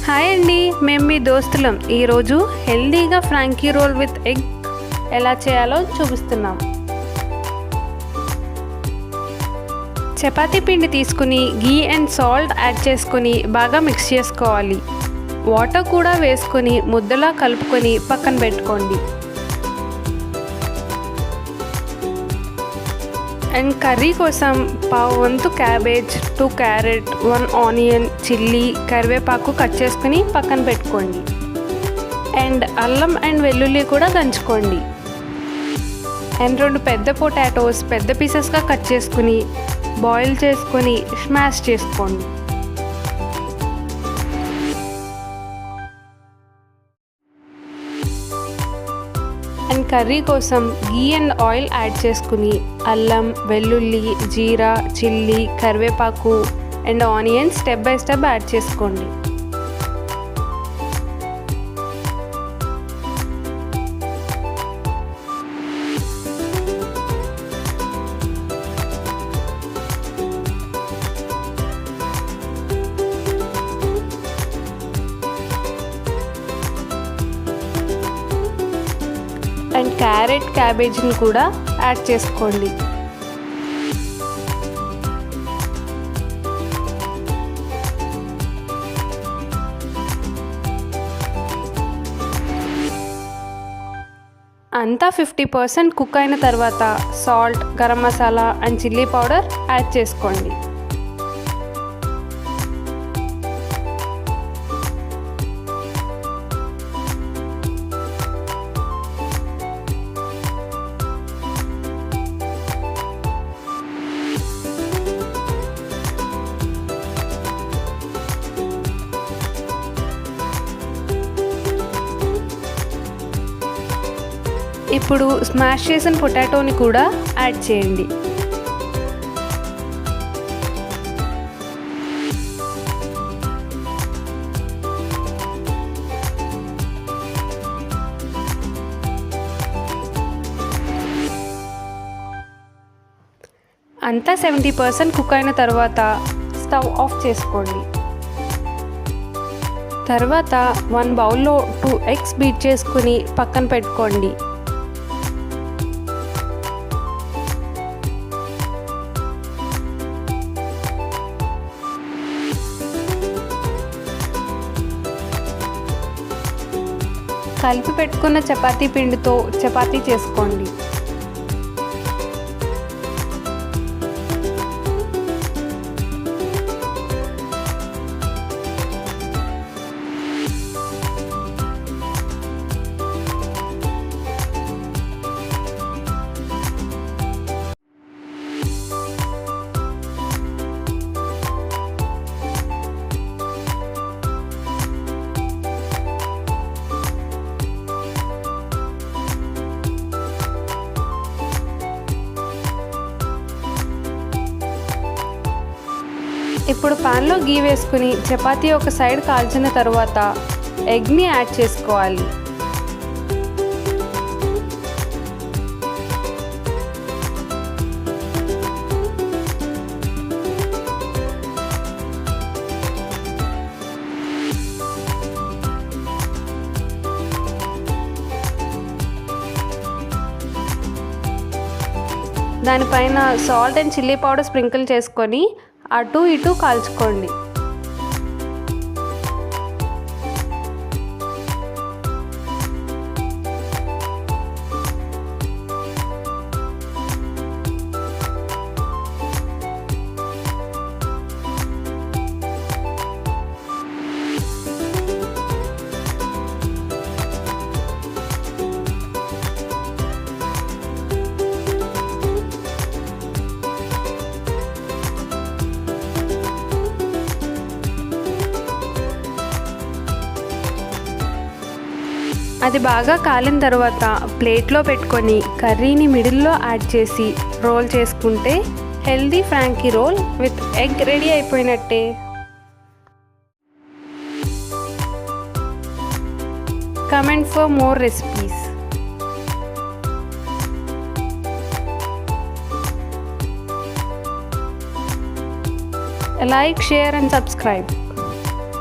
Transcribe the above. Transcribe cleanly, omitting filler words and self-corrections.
Hi అండి, మేము మీ దోస్తులం. ఈరోజు హెల్దీగా ఫ్రాంకీ రోల్ విత్ ఎగ్ ఎలా చేయాలో చూపిస్తున్నాం. చపాతీ పిండి తీసుకుని గీ అండ్ సాల్ట్ యాడ్ చేసుకుని బాగా మిక్స్ చేసుకోవాలి. వాటర్ కూడా వేసుకొని ముద్దలా కలుపుకొని పక్కన పెట్టుకోండి. అండ్ కర్రీ కోసం పావు వంతు క్యాబేజ్, 2 క్యారెట్, 1 ఆనియన్, చిల్లీ, కరివేపాకు కట్ చేసుకుని పక్కన పెట్టుకోండి. అండ్ అల్లం అండ్ వెల్లుల్లి కూడా దంచుకోండి. అండ్ 2 పెద్ద పొటాటోస్ పెద్ద పీసెస్గా కట్ చేసుకుని బాయిల్ చేసుకొని స్మాష్ చేసుకోండి. అండ్ కర్రీ కోసం గీ అండ్ ఆయిల్ యాడ్ చేసుకుని అల్లం, వెల్లుల్లి, జీరా, చిల్లీ, కరివేపాకు and onion step by step add చేసుకోండి. అండ్ క్యారెట్, క్యాబేజీని కూడా యాడ్ చేసుకోండి. అంతా 50% కుక్ అయిన తర్వాత salt, garam masala and chilli powder add చేసుకోండి. ఇప్పుడు స్మాష్ చేసిన పొటాటోని కూడా యాడ్ చేయండి. అంతా 70% కుక్ అయిన తర్వాత స్టవ్ ఆఫ్ చేసుకోండి. తర్వాత 1 బౌల్లో 2 ఎగ్స్ బీట్ చేసుకుని పక్కన పెట్టుకోండి. కలిపి పెట్టుకున్న చపాతీ పిండితో చపాతీ చేసుకోండి. ఇప్పుడు పాన్లో గీ వేసుకుని చపాతీ ఒక సైడ్ కాల్చిన తర్వాత ఎగ్ని యాడ్ చేసుకోవాలి. దానిపైన salt and chilli powder sprinkle చేసుకొని అటు ఇటు కాల్చుకోండి. అది బాగా కాలిన తర్వాత ప్లేట్లో పెట్టుకొని కర్రీని మిడిల్లో యాడ్ చేసి రోల్ చేసుకుంటే healthy frankie roll with egg ready అయిపోయినట్టే. Comment for more recipes. Like, share and subscribe.